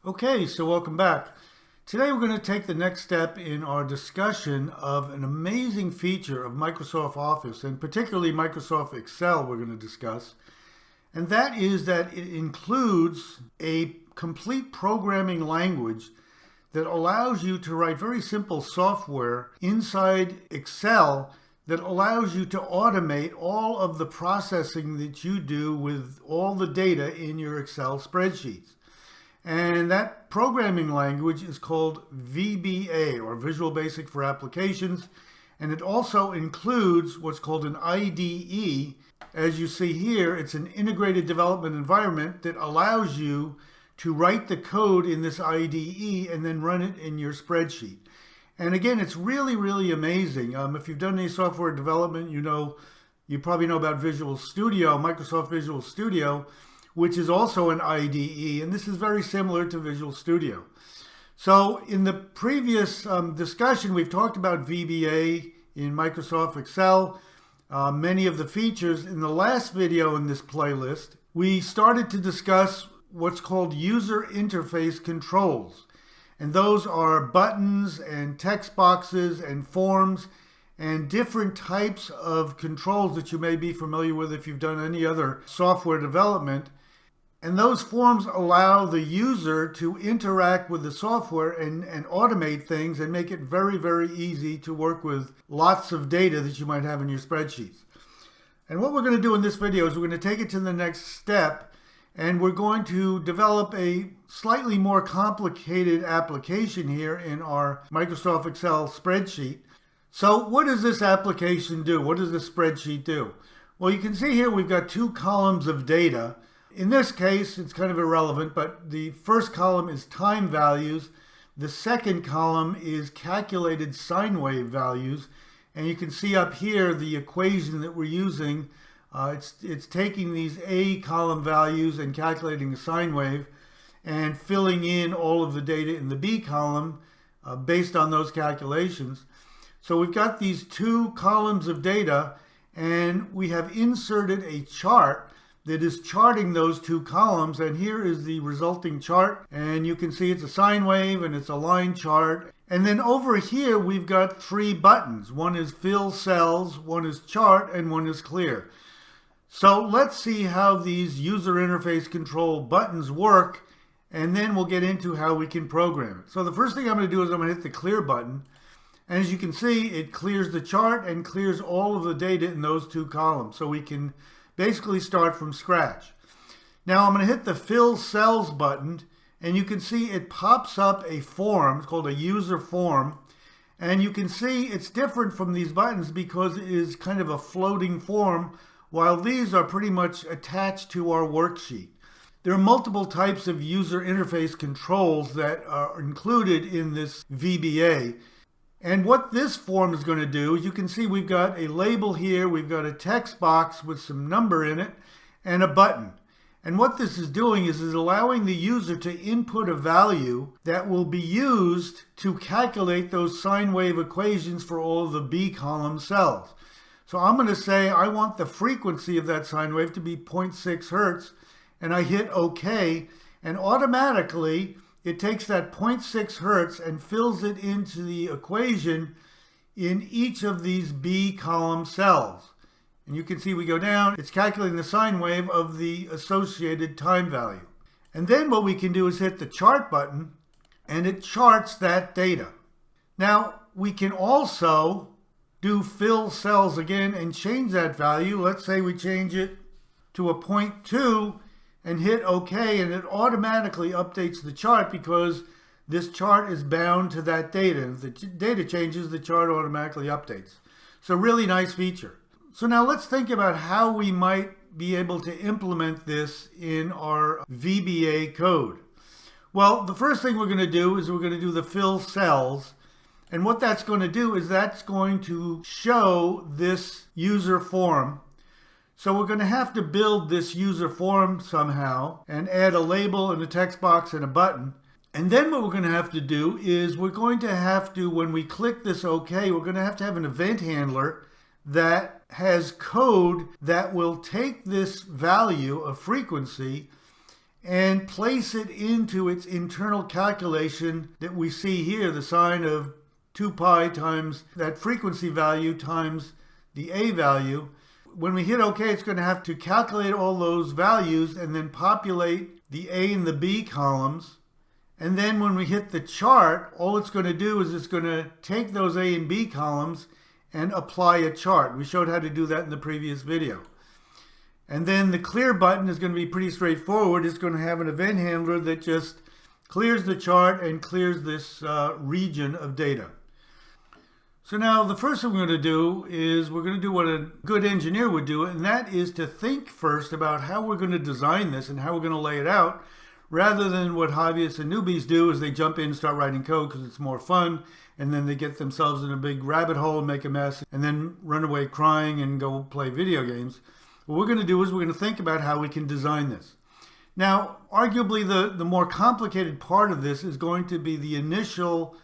Okay, so welcome back. Today we're going to take the next step in our discussion of an amazing feature of Microsoft Office, and particularly Microsoft Excel we're going to discuss. And that is that it includes a complete programming language that allows you to write very simple software inside Excel that allows you to automate all of the processing that you do with all the data in your Excel spreadsheets. And that programming language is called VBA, or Visual Basic for Applications. And it also includes what's called an IDE. As you see here, it's an integrated development environment that allows you to write the code in this IDE and then run it in your spreadsheet. And again, it's really, really amazing. If you've done any software development, you probably know about Visual Studio, Microsoft Visual Studio, which is also an IDE, and this is very similar to Visual Studio. So in the previous discussion, we've talked about VBA in Microsoft Excel, many of the features. In the last video in this playlist, we started to discuss what's called user interface controls. And those are buttons and text boxes and forms and different types of controls that you may be familiar with if you've done any other software development. And those forms allow the user to interact with the software and automate things and make it very, very easy to work with lots of data that you might have in your spreadsheets. And what we're going to do in this video is we're going to take it to the next step, and we're going to develop a slightly more complicated application here in our Microsoft Excel spreadsheet. So what does this application do? What does this spreadsheet do? Well, you can see here we've got two columns of data. In this case, it's kind of irrelevant, but the first column is time values. The second column is calculated sine wave values. And you can see up here the equation that we're using. It's taking these A column values and calculating the sine wave and filling in all of the data in the B column based on those calculations. So we've got these two columns of data, and we have inserted a chart that is charting those two columns, and here is the resulting chart, and you can see it's a sine wave and it's a line chart. And then over here we've got three buttons. One is fill cells, one is chart, and one is clear. So let's see how these user interface control buttons work, and then we'll get into how we can program it. So the first thing I'm going to do is I'm going to hit the clear button, and as you can see, it clears the chart and clears all of the data in those two columns, so we can basically start from scratch. Now I'm going to hit the Fill Cells button, and you can see it pops up a form. It's called a user form, and you can see it's different from these buttons because it is kind of a floating form, while these are pretty much attached to our worksheet. There are multiple types of user interface controls that are included in this VBA. And what this form is going to do is, you can see we've got a label here, we've got a text box with some number in it, and a button. And what this is doing is allowing the user to input a value that will be used to calculate those sine wave equations for all of the B column cells. So I'm going to say I want the frequency of that sine wave to be 0.6 hertz, and I hit OK, and automatically it takes that 0.6 hertz and fills it into the equation in each of these B column cells. And you can see we go down, it's calculating the sine wave of the associated time value. And then what we can do is hit the chart button, and it charts that data. Now we can also do fill cells again and change that value. Let's say we change it to a 0.2 and hit OK, and it automatically updates the chart because this chart is bound to that data. If the data changes, the chart automatically updates. So really nice feature. So now let's think about how we might be able to implement this in our VBA code. Well, the first thing we're going to do is we're going to do the fill cells. And what that's going to do is that's going to show this user form. So we're going to have to build this user form somehow and add a label and a text box and a button. And then what we're going to have to do is we're going to have to, when we click this OK, we're going to have an event handler that has code that will take this value of frequency and place it into its internal calculation that we see here, the sine of 2 pi times that frequency value times the A value. When we hit OK, it's going to have to calculate all those values and then populate the A and the B columns. And then when we hit the chart, all it's going to do is it's going to take those A and B columns and apply a chart. We showed how to do that in the previous video. And then the clear button is going to be pretty straightforward. It's going to have an event handler that just clears the chart and clears this region of data. So now the first thing we're going to do is we're going to do what a good engineer would do, and that is to think first about how we're going to design this and how we're going to lay it out, rather than what hobbyists and newbies do is they jump in and start writing code because it's more fun, and then they get themselves in a big rabbit hole and make a mess and then run away crying and go play video games. What we're going to do is we're going to think about how we can design this. Now, arguably the more complicated part of this is going to be the initial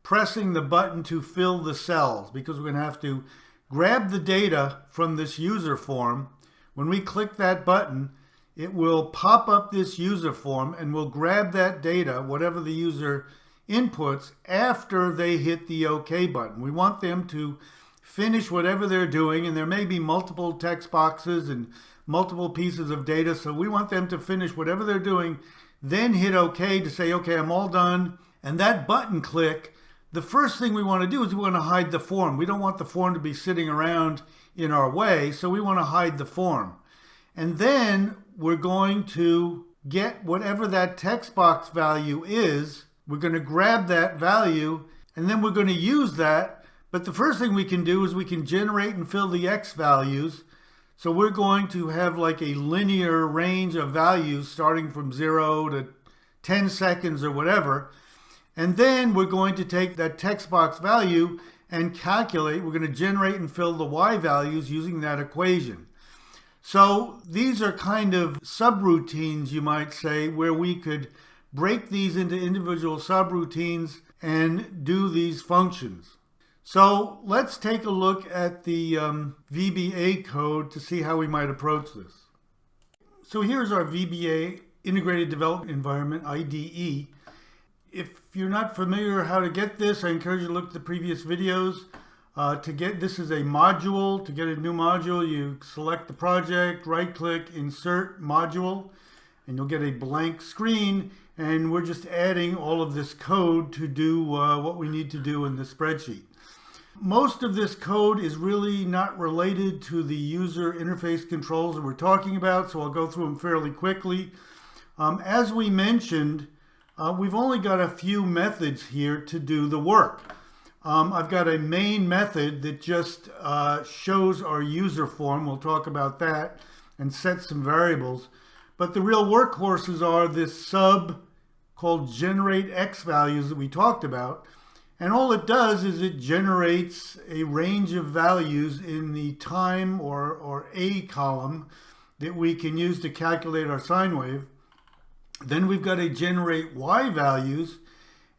pressing the button to fill the cells, because we're going to have to grab the data from this user form. When we click that button, it will pop up this user form and we'll grab that data, whatever the user inputs, after they hit the OK button. We want them to finish whatever they're doing, and there may be multiple text boxes and multiple pieces of data, so we want them to finish whatever they're doing, then hit OK to say, okay, I'm all done. And that button click, the first thing we want to do is we want to hide the form. We don't want the form to be sitting around in our way, so we want to hide the form. And then we're going to get whatever that text box value is. We're going to grab that value, and then we're going to use that. But the first thing we can do is we can generate and fill the X values. So we're going to have like a linear range of values starting from 0 to 10 seconds or whatever. And then we're going to take that text box value and calculate. We're going to generate and fill the Y values using that equation. So these are kind of subroutines, you might say, where we could break these into individual subroutines and do these functions. So let's take a look at the VBA code to see how we might approach this. So here's our VBA Integrated Development Environment, IDE. If you're not familiar how to get this, I encourage you to look at the previous videos. This is a module. To get a new module, you select the project, right-click, insert module, and you'll get a blank screen. And we're just adding all of this code to do what we need to do in the spreadsheet. Most of this code is really not related to the user interface controls that we're talking about, so I'll go through them fairly quickly. As we mentioned, we've only got a few methods here to do the work. I've got a main method that just shows our user form. We'll talk about that and set some variables. But the real workhorses are this sub called generate X values that we talked about. And all it does is it generates a range of values in the time or A column that we can use to calculate our sine wave. Then we've got to generate Y values,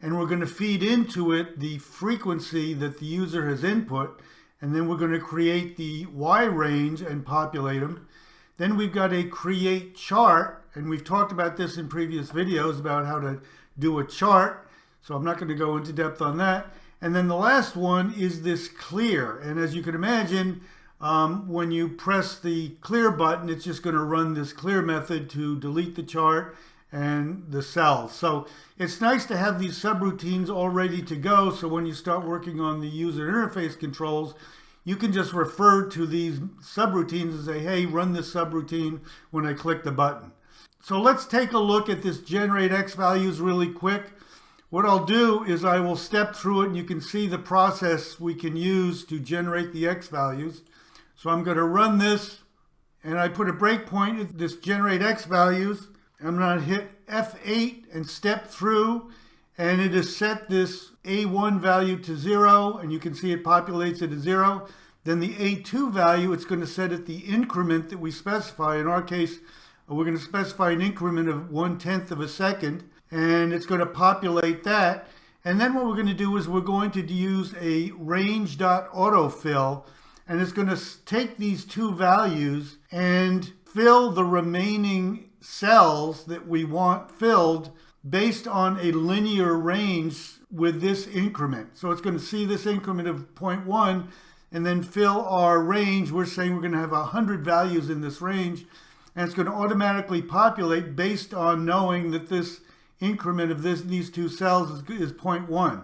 and we're going to feed into it the frequency that the user has input, and then we're going to create the Y range and populate them. Then we've got to create chart, and we've talked about this in previous videos about how to do a chart, so I'm not going to go into depth on that. And then the last one is this clear, and as you can imagine, when you press the clear button, it's just going to run this clear method to delete the chart and the cells. So it's nice to have these subroutines all ready to go, so when you start working on the user interface controls, you can just refer to these subroutines and say, hey, run this subroutine when I click the button. So let's take a look at this generate X values really quick. What I'll do is I will step through it, and you can see the process we can use to generate the X values. So I'm going to run this, and I put a breakpoint at this generate X values. I'm going to hit F8 and step through, and it has set this A1 value to 0, and you can see it populates it to 0. Then the A2 value, it's going to set at the increment that we specify. In our case, we're going to specify an increment of 1/10 of a second, and it's going to populate that. And then what we're going to do is we're going to use a range.autofill, and it's going to take these two values and fill the remaining cells that we want filled based on a linear range with this increment. So it's going to see this increment of 0.1 and then fill our range. We're saying we're going to have 100 values in this range, and it's going to automatically populate based on knowing that this increment of these two cells is 0.1.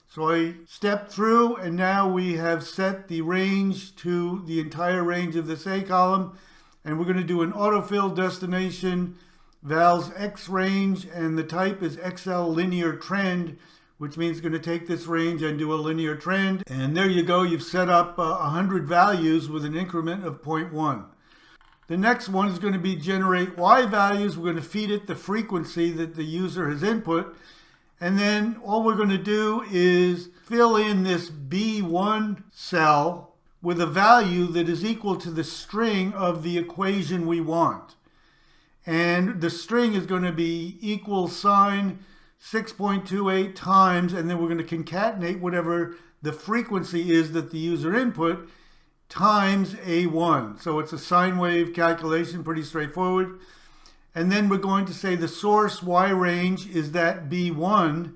So I step through, and now we have set the range to the entire range of this A column, and we're going to do an autofill destination vals X range, and the type is XL linear trend, which means it's going to take this range and do a linear trend. And there you go, you've set up 100 values with an increment of 0.1. The next one is going to be generate Y values. We're going to feed it the frequency that the user has input. And then all we're going to do is fill in this B1 cell with a value that is equal to the string of the equation we want. And the string is going to be equal sign 6.28 times, and then we're going to concatenate whatever the frequency is that the user input times A1. So it's a sine wave calculation, pretty straightforward. And then we're going to say the source Y range is that B1.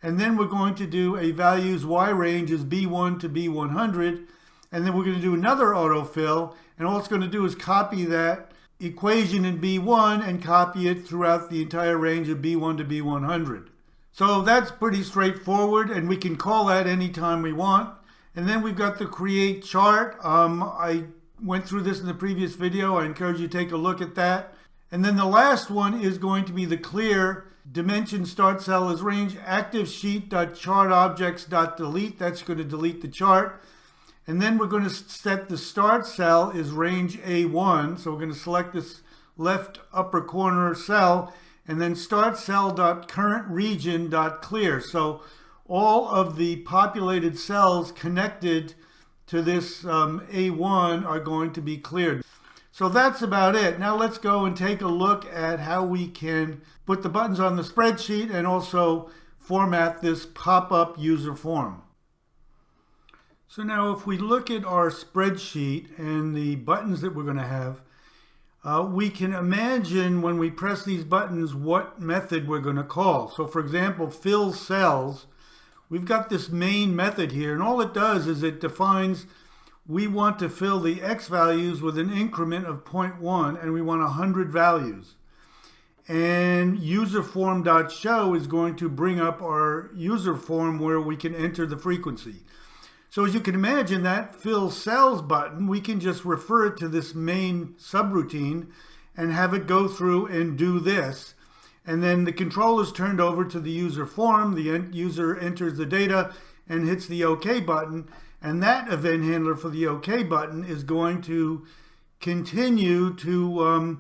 And then we're going to do a values Y range is B1 to B100. And then we're going to do another autofill. And all it's going to do is copy that equation in B1 and copy it throughout the entire range of B1 to B100. So that's pretty straightforward, and we can call that anytime we want. And then we've got the create chart. I went through this in the previous video. I encourage you to take a look at that. And then the last one is going to be the clear dimension start cell as range active sheet.chartObjects.delete. That's going to delete the chart. And then we're going to set the start cell is range A1. So we're going to select this left upper corner cell, and then start cell.currentRegion.clear. So all of the populated cells connected to this A1 are going to be cleared. So that's about it. Now let's go and take a look at how we can put the buttons on the spreadsheet and also format this pop-up user form. So now if we look at our spreadsheet and the buttons that we're going to have, we can imagine when we press these buttons what method we're going to call. So for example, fill cells, we've got this main method here, and all it does is it defines we want to fill the X values with an increment of 0.1, and we want 100 values. And userForm.show is going to bring up our user form where we can enter the frequency. So as you can imagine, that fill cells button, we can just refer it to this main subroutine and have it go through and do this. And then the control is turned over to the user form. The user enters the data and hits the OK button. And that event handler for the OK button is going to continue to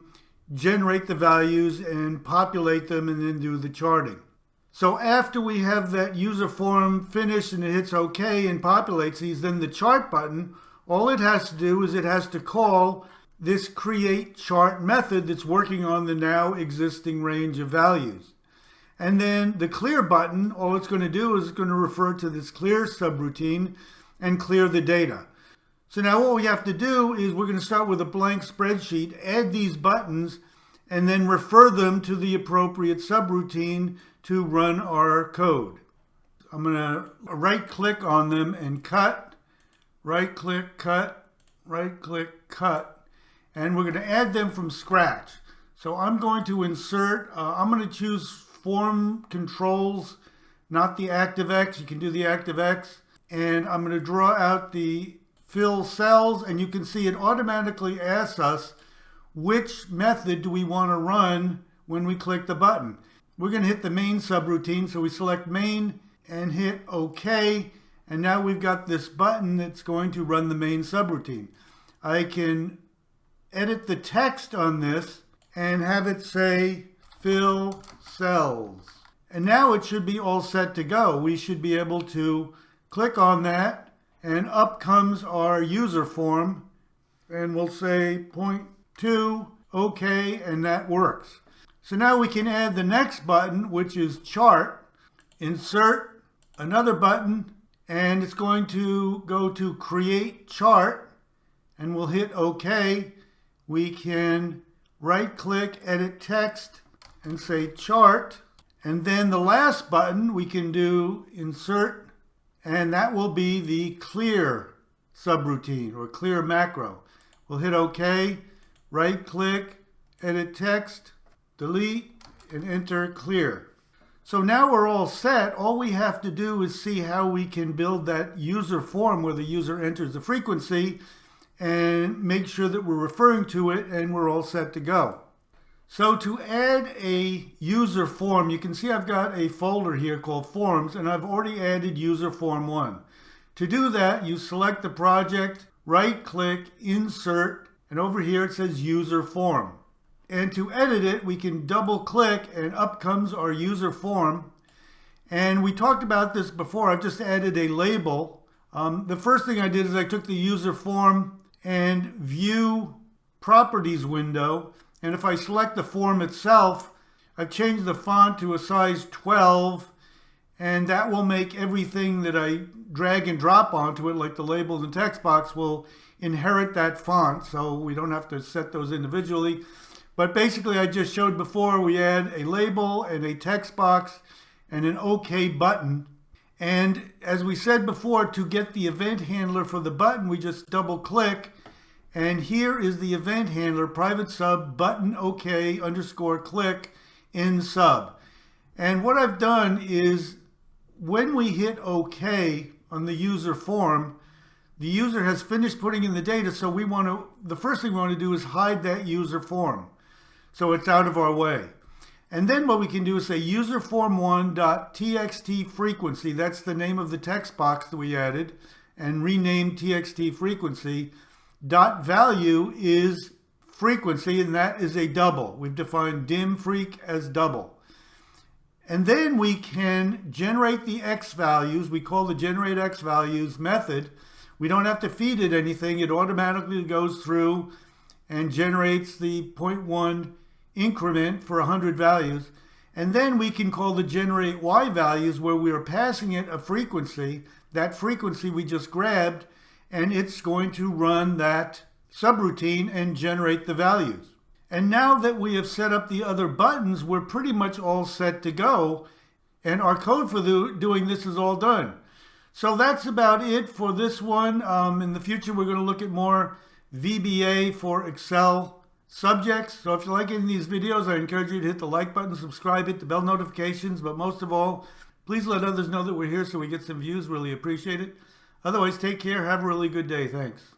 generate the values and populate them and then do the charting. So after we have that user form finished and it hits OK and populates these, then the chart button, all it has to do is it has to call this create chart method that's working on the now existing range of values. And then the clear button, all it's going to do is it's going to refer to this clear subroutine and clear the data. So now what we have to do is we're going to start with a blank spreadsheet, add these buttons, and then refer them to the appropriate subroutine to run our code. I'm going to right-click on them and cut, right-click, cut, right-click, cut, and we're going to add them from scratch. So I'm going to insert, I'm going to choose form controls, not the ActiveX. You can do the ActiveX. And I'm going to draw out the fill cells, and you can see it automatically asks us which method do we want to run when we click the button. We're going to hit the main subroutine, so we select main and hit OK, and now we've got this button that's going to run the main subroutine. I can edit the text on this and have it say fill cells. And now it should be all set to go. We should be able to click on that, and up comes our user form, and we'll say 0.2, OK, and that works. So now we can add the next button, which is chart, insert another button, and it's going to go to create chart, and we'll hit OK. We can right-click, edit text, and say chart. And then the last button we can do insert, and that will be the clear subroutine or clear macro. We'll hit OK, right-click, edit text, delete, and enter clear. So now we're all set. All we have to do is see how we can build that user form where the user enters the frequency and make sure that we're referring to it, and we're all set to go. So to add a user form, you can see I've got a folder here called Forms, and I've already added user form 1. To do that, you select the project, right-click, insert, and over here it says user form. And to edit it, we can double-click, and up comes our user form. And we talked about this before. I've just added a label. The first thing I did is I took the user form and view properties window. And if I select the form itself, I've changed the font to a size 12, and that will make everything that I drag and drop onto it, like the labels and text box, will inherit that font, so we don't have to set those individually. But basically, I just showed before, we add a label and a text box and an OK button. And as we said before, to get the event handler for the button, we just double click. And here is the event handler, private sub, button OK underscore click in sub. And what I've done is when we hit OK on the user form, the user has finished putting in the data. So the first thing we want to do is hide that user form, so it's out of our way. And then what we can do is say userform1.txt frequency. That's the name of the text box that we added, and rename txt frequency. Dot value is frequency, and that is a double. We've defined dim freq as double. And then we can generate the x values. We call the generate x values method. We don't have to feed it anything. It automatically goes through and generates the 0.1 increment for 100 values. And then we can call the generate y values, where we are passing it a frequency. That frequency we just grabbed, and it's going to run that subroutine and generate the values. And now that we have set up the other buttons, we're pretty much all set to go, and our code for doing this is all done. So that's about it for this one. In the future, we're going to look at more VBA for Excel subjects. So if you like any of these videos, I encourage you to hit the like button, subscribe, hit the bell notifications, but most of all, please let others know that we're here so we get some views. Really appreciate it. Otherwise, take care. Have a really good day. Thanks.